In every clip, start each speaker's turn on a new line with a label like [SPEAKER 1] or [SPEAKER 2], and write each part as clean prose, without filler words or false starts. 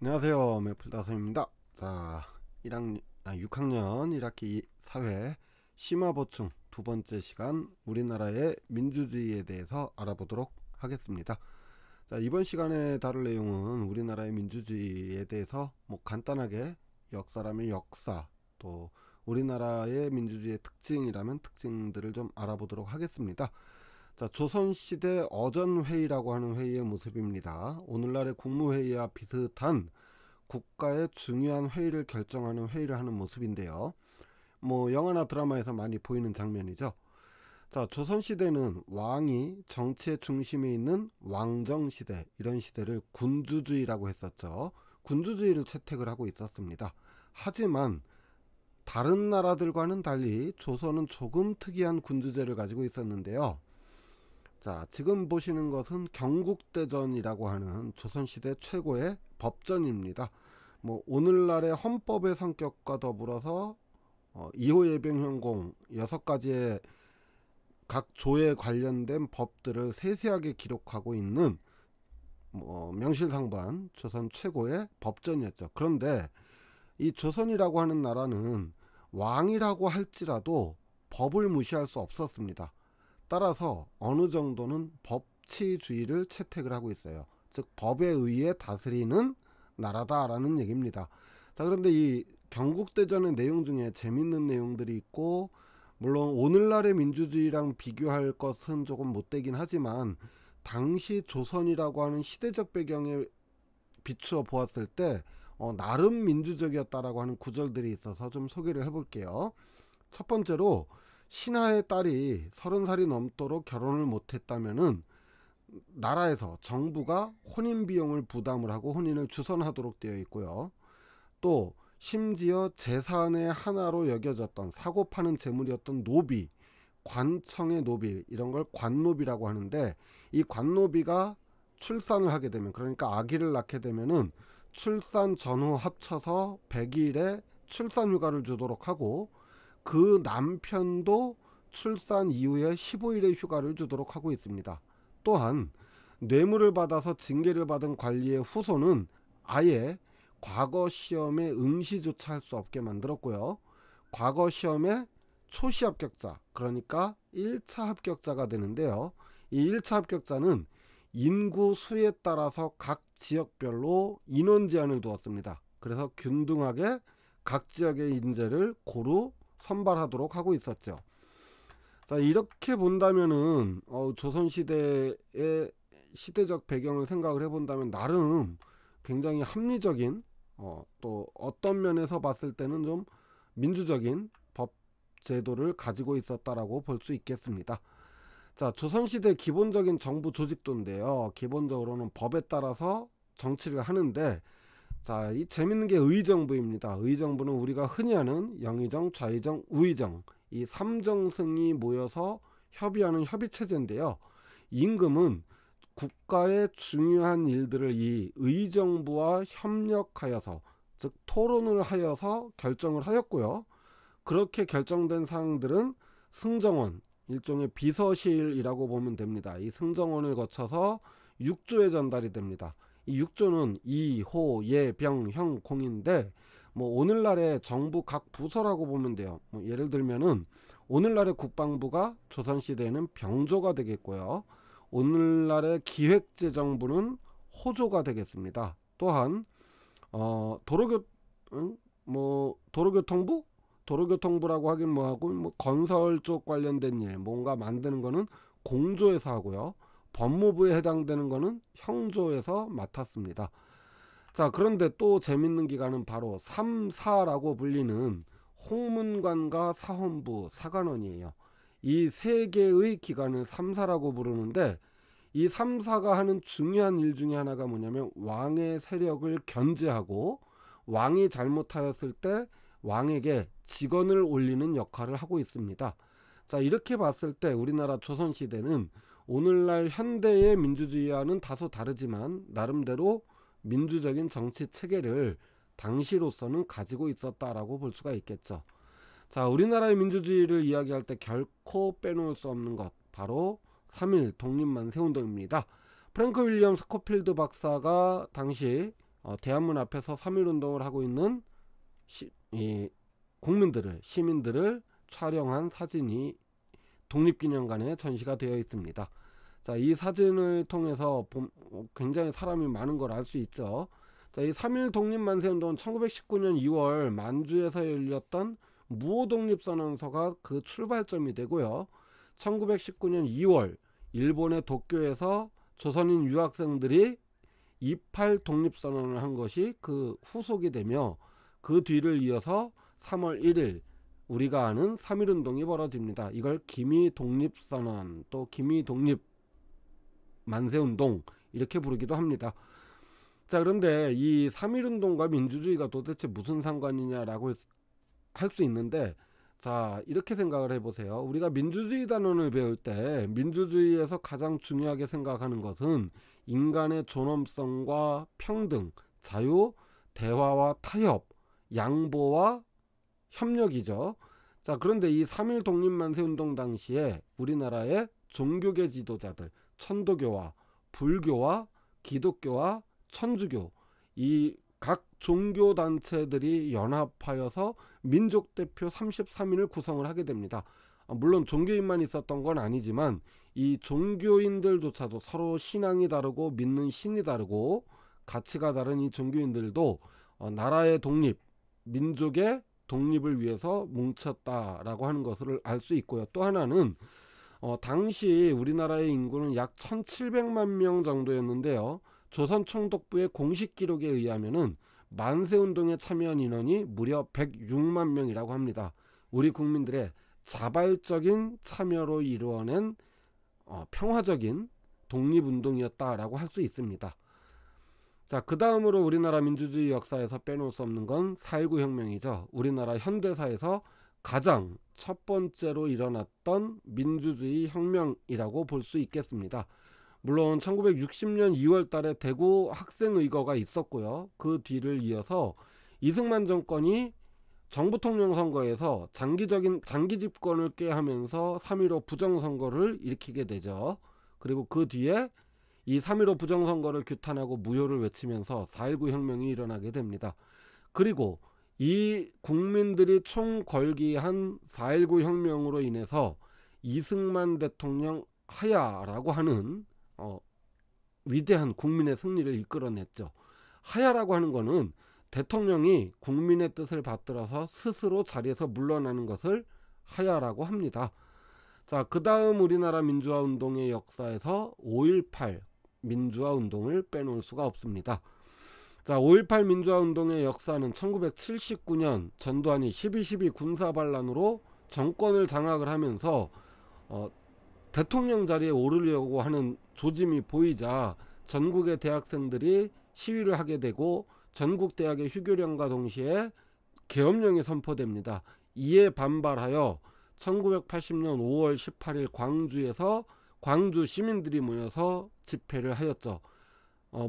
[SPEAKER 1] 안녕하세요. 매플다솜입니다. 자, 6학년 1학기 사회 심화보충 두 번째 시간 우리나라의 민주주의에 대해서 알아보도록 하겠습니다. 자, 이번 시간에 다룰 내용은 우리나라의 민주주의에 대해서 간단하게 역사라면 역사, 또 우리나라의 민주주의의 특징이라면 특징들을 좀 알아보도록 하겠습니다. 자, 조선시대 어전회의라고 하는 회의의 모습입니다. 오늘날의 국무회의와 비슷한 국가의 중요한 회의를 결정하는 회의를 하는 모습인데요. 영화나 드라마에서 많이 보이는 장면이죠. 자, 조선시대는 왕이 정치의 중심에 있는 왕정시대, 이런 시대를 군주주의라고 했었죠. 군주주의를 채택을 하고 있었습니다. 하지만 다른 나라들과는 달리 조선은 조금 특이한 군주제를 가지고 있었는데요. 자, 지금 보시는 것은 경국대전이라고 하는 조선시대 최고의 법전입니다. 오늘날의 헌법의 성격과 더불어서 2호 예병현공 6가지의 각 조에 관련된 법들을 세세하게 기록하고 있는 명실상부한 조선 최고의 법전이었죠. 그런데 이 조선이라고 하는 나라는 왕이라고 할지라도 법을 무시할 수 없었습니다. 따라서 어느 정도는 법치주의를 채택을 하고 있어요. 즉 법에 의해 다스리는 나라다라는 얘기입니다. 자, 그런데 이 경국대전의 내용 중에 재밌는 내용들이 있고, 물론 오늘날의 민주주의랑 비교할 것은 조금 못되긴 하지만 당시 조선이라고 하는 시대적 배경에 비추어 보았을 때 나름 민주적이었다라고 하는 구절들이 있어서 좀 소개를 해볼게요. 첫 번째로, 신하의 딸이 30살이 넘도록 결혼을 못했다면은 나라에서 정부가 혼인 비용을 부담을 하고 혼인을 주선하도록 되어 있고요. 또 심지어 재산의 하나로 여겨졌던 사고 파는 재물이었던 노비, 관청의 노비, 이런 걸 관노비라고 하는데, 이 관노비가 출산을 하게 되면, 그러니까 아기를 낳게 되면은 출산 전후 합쳐서 100일의 출산 휴가를 주도록 하고, 그 남편도 출산 이후에 15일의 휴가를 주도록 하고 있습니다. 또한 뇌물을 받아서 징계를 받은 관리의 후손은 아예 과거 시험에 응시조차 할 수 없게 만들었고요. 과거 시험에 초시 합격자, 그러니까 1차 합격자가 되는데요. 이 1차 합격자는 인구 수에 따라서 각 지역별로 인원 제한을 두었습니다. 그래서 균등하게 각 지역의 인재를 고루 선발하도록 하고 있었죠. 자, 이렇게 본다면은 조선시대의 시대적 배경을 생각을 해본다면 나름 굉장히 합리적인, 또 어떤 면에서 봤을 때는 좀 민주적인 법 제도를 가지고 있었다라고 볼 수 있겠습니다. 자, 조선시대 기본적인 정부 조직도인데요. 기본적으로는 법에 따라서 정치를 하는데, 자, 이 재밌는 게 의정부입니다. 의정부는 우리가 흔히 아는 영의정, 좌의정, 우의정, 이 3정승이 모여서 협의하는 협의체제인데요. 임금은 국가의 중요한 일들을 이 의정부와 협력하여서, 즉 토론을 하여서 결정을 하였고요. 그렇게 결정된 사항들은 승정원, 일종의 비서실이라고 보면 됩니다. 이 승정원을 거쳐서 육조에 전달이 됩니다. 이 육조는 이, 호, 예, 병, 형, 공인데 오늘날의 정부 각 부서라고 보면 돼요. 예를 들면은 오늘날의 국방부가 조선시대에는 병조가 되겠고요. 오늘날의 기획재정부는 호조가 되겠습니다. 또한 도로교통부? 도로교통부라고 하긴 뭐하고, 건설 쪽 관련된 일, 뭔가 만드는 거는 공조에서 하고요. 법무부에 해당되는 거는 형조에서 맡았습니다. 자, 그런데 또 재밌는 기관은 바로 3사라고 불리는 홍문관과 사헌부, 사관원이에요. 이 세 개의 기관을 3사라고 부르는데, 이 3사가 하는 중요한 일 중에 하나가 뭐냐면 왕의 세력을 견제하고, 왕이 잘못하였을 때 왕에게 직언을 올리는 역할을 하고 있습니다. 자, 이렇게 봤을 때 우리나라 조선시대는 오늘날 현대의 민주주의와는 다소 다르지만 나름대로 민주적인 정치 체계를 당시로서는 가지고 있었다라고 볼 수가 있겠죠. 자, 우리나라의 민주주의를 이야기할 때 결코 빼놓을 수 없는 것, 바로 3.1 독립만세 운동입니다. 프랭크 윌리엄 스코필드 박사가 당시 대한문 앞에서 3.1운동을 하고 있는 시민들을 촬영한 사진이 독립기념관에 전시가 되어 있습니다. 자, 이 사진을 통해서 굉장히 사람이 많은 걸 알 수 있죠. 자, 이 3.1 독립만세운동은 1919년 2월 만주에서 열렸던 무호독립선언서가 그 출발점이 되고요. 1919년 2월 일본의 도쿄에서 조선인 유학생들이 28 독립선언을 한 것이 그 후속이 되며, 그 뒤를 이어서 3월 1일 우리가 아는 3.1운동이 벌어집니다. 이걸 기미 독립선언, 또 기미 독립만세운동 이렇게 부르기도 합니다. 자, 그런데 이 3.1운동과 민주주의가 도대체 무슨 상관이냐라고 할 수 있는데, 자, 이렇게 생각을 해보세요. 우리가 민주주의 단원을 배울 때 민주주의에서 가장 중요하게 생각하는 것은 인간의 존엄성과 평등, 자유, 대화와 타협, 양보와 협력이죠. 자, 그런데 이 3.1 독립만세운동 당시에 우리나라의 종교계 지도자들, 천도교와 불교와 기독교와 천주교, 이 각 종교단체들이 연합하여서 민족대표 33인을 구성을 하게 됩니다. 물론 종교인만 있었던 건 아니지만 이 종교인들조차도 서로 신앙이 다르고 믿는 신이 다르고 가치가 다른 이 종교인들도 나라의 독립, 민족의 독립을 위해서 뭉쳤다라고 하는 것을 알 수 있고요. 또 하나는 당시 우리나라의 인구는 약 1700만 명 정도였는데요. 조선총독부의 공식 기록에 의하면은 만세운동에 참여한 인원이 무려 106만 명이라고 합니다. 우리 국민들의 자발적인 참여로 이루어낸 평화적인 독립운동이었다라고 할 수 있습니다. 자, 그 다음으로 우리나라 민주주의 역사에서 빼놓을 수 없는 건 4.19 혁명이죠. 우리나라 현대사에서 가장 첫 번째로 일어났던 민주주의 혁명이라고 볼 수 있겠습니다. 물론 1960년 2월 달에 대구 학생의거가 있었고요. 그 뒤를 이어서 이승만 정권이 정부통령 선거에서 장기 집권을 꾀하면서 3.15 부정선거를 일으키게 되죠. 그리고 그 뒤에 이 3.15 부정선거를 규탄하고 무효를 외치면서 4.19 혁명이 일어나게 됩니다. 그리고 이 국민들이 총궐기한 4.19 혁명으로 인해서 이승만 대통령 하야라고 하는 위대한 국민의 승리를 이끌어냈죠. 하야라고 하는 것은 대통령이 국민의 뜻을 받들어서 스스로 자리에서 물러나는 것을 하야라고 합니다. 자, 그 다음 우리나라 민주화운동의 역사에서 5.18 민주화운동을 빼놓을 수가 없습니다. 자, 5.18 민주화운동의 역사는 1979년 전두환이 12.12 군사반란으로 정권을 장악을 하면서 대통령 자리에 오르려고 하는 조짐이 보이자 전국의 대학생들이 시위를 하게 되고 전국 대학의 휴교령과 동시에 계엄령이 선포됩니다. 이에 반발하여 1980년 5월 18일 광주에서 광주 시민들이 모여서 집회를 하였죠.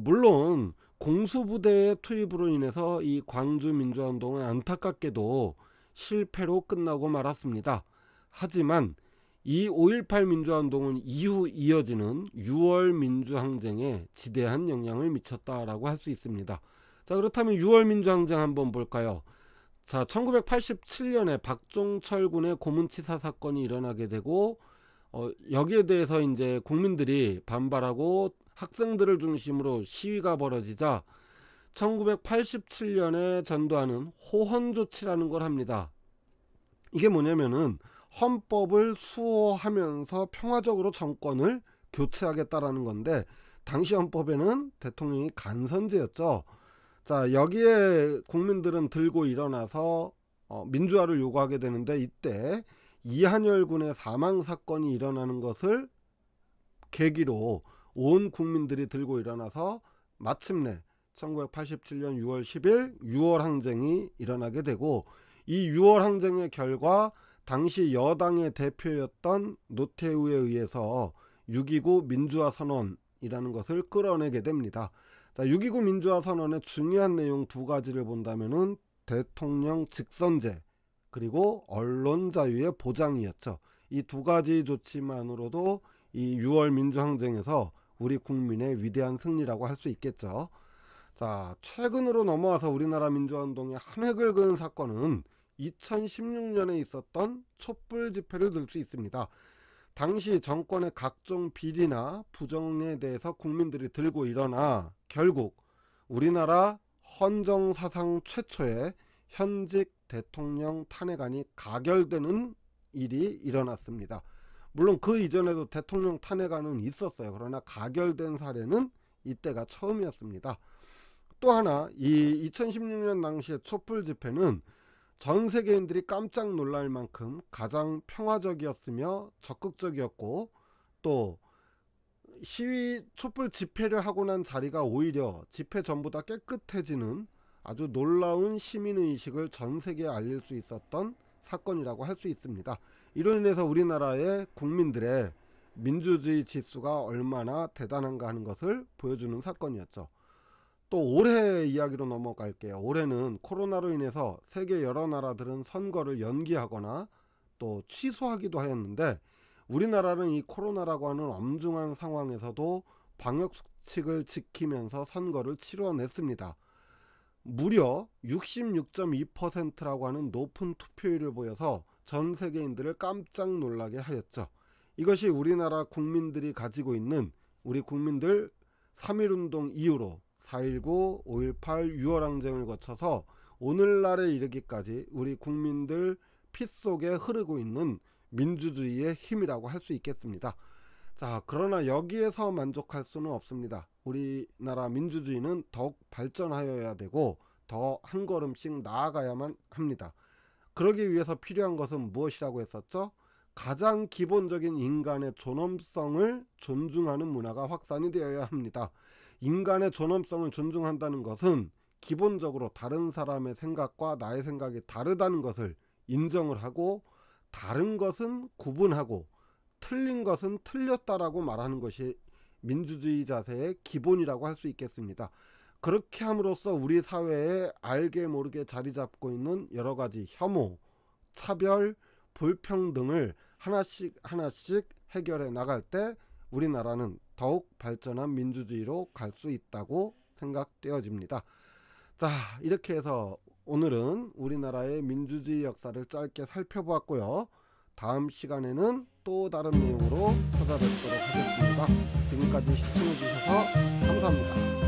[SPEAKER 1] 물론 공수부대의 투입으로 인해서 이 광주 민주화운동은 안타깝게도 실패로 끝나고 말았습니다. 하지만 이 5.18 민주화운동은 이후 이어지는 6월 민주항쟁에 지대한 영향을 미쳤다라고 할 수 있습니다. 자, 그렇다면 6월 민주항쟁 한번 볼까요? 자, 1987년에 박종철 군의 고문치사 사건이 일어나게 되고 여기에 대해서 이제 국민들이 반발하고 학생들을 중심으로 시위가 벌어지자 1987년에 전두환은 호헌조치라는 걸 합니다. 이게 뭐냐면은 헌법을 수호하면서 평화적으로 정권을 교체하겠다라는 건데, 당시 헌법에는 대통령이 간선제였죠. 자, 여기에 국민들은 들고 일어나서 민주화를 요구하게 되는데, 이때 이한열 군의 사망 사건이 일어나는 것을 계기로 온 국민들이 들고 일어나서 마침내 1987년 6월 10일 6월 항쟁이 일어나게 되고, 이 6월 항쟁의 결과 당시 여당의 대표였던 노태우에 의해서 6.29 민주화 선언이라는 것을 끌어내게 됩니다. 자, 6.29 민주화 선언의 중요한 내용 두 가지를 본다면은 대통령 직선제 그리고 언론 자유의 보장이었죠. 이 두 가지 조치만으로도 이 6월 민주항쟁에서 우리 국민의 위대한 승리라고 할 수 있겠죠. 자, 최근으로 넘어와서 우리나라 민주화운동의 한 획을 그은 사건은 2016년에 있었던 촛불 집회를 들 수 있습니다. 당시 정권의 각종 비리나 부정에 대해서 국민들이 들고 일어나 결국 우리나라 헌정사상 최초의 현직 대통령 탄핵안이 가결되는 일이 일어났습니다. 물론 그 이전에도 대통령 탄핵안은 있었어요. 그러나 가결된 사례는 이때가 처음이었습니다. 또 하나, 이 2016년 당시의 촛불 집회는 전 세계인들이 깜짝 놀랄 만큼 가장 평화적이었으며 적극적이었고, 또 시위 촛불 집회를 하고 난 자리가 오히려 집회 전보다 깨끗해지는 아주 놀라운 시민의식을 전 세계에 알릴 수 있었던 사건이라고 할 수 있습니다. 이로 인해서 우리나라의 국민들의 민주주의 지수가 얼마나 대단한가 하는 것을 보여주는 사건이었죠. 또 올해 이야기로 넘어갈게요. 올해는 코로나로 인해서 세계 여러 나라들은 선거를 연기하거나 또 취소하기도 하였는데, 우리나라는 이 코로나라고 하는 엄중한 상황에서도 방역 수칙을 지키면서 선거를 치러냈습니다. 무려 66.2%라고 하는 높은 투표율을 보여서 전 세계인들을 깜짝 놀라게 하였죠. 이것이 우리나라 국민들이 가지고 있는, 우리 국민들 3.1운동 이후로 4.19, 5.18, 6월항쟁을 거쳐서 오늘날에 이르기까지 우리 국민들 피 속에 흐르고 있는 민주주의의 힘이라고 할 수 있겠습니다. 자, 그러나 여기에서 만족할 수는 없습니다. 우리나라 민주주의는 더욱 발전하여야 되고 더 한 걸음씩 나아가야만 합니다. 그러기 위해서 필요한 것은 무엇이라고 했었죠? 가장 기본적인 인간의 존엄성을 존중하는 문화가 확산이 되어야 합니다. 인간의 존엄성을 존중한다는 것은 기본적으로 다른 사람의 생각과 나의 생각이 다르다는 것을 인정을 하고, 다른 것은 구분하고 틀린 것은 틀렸다라고 말하는 것이 민주주의 자세의 기본이라고 할 수 있겠습니다. 그렇게 함으로써 우리 사회에 알게 모르게 자리 잡고 있는 여러 가지 혐오, 차별, 불평등을 하나씩 해결해 나갈 때 우리나라는 더욱 발전한 민주주의로 갈 수 있다고 생각되어집니다. 자, 이렇게 해서 오늘은 우리나라의 민주주의 역사를 짧게 살펴보았고요. 다음 시간에는 또 다른 내용으로 찾아뵙도록 하겠습니다. 지금까지 시청해 주셔서 감사합니다.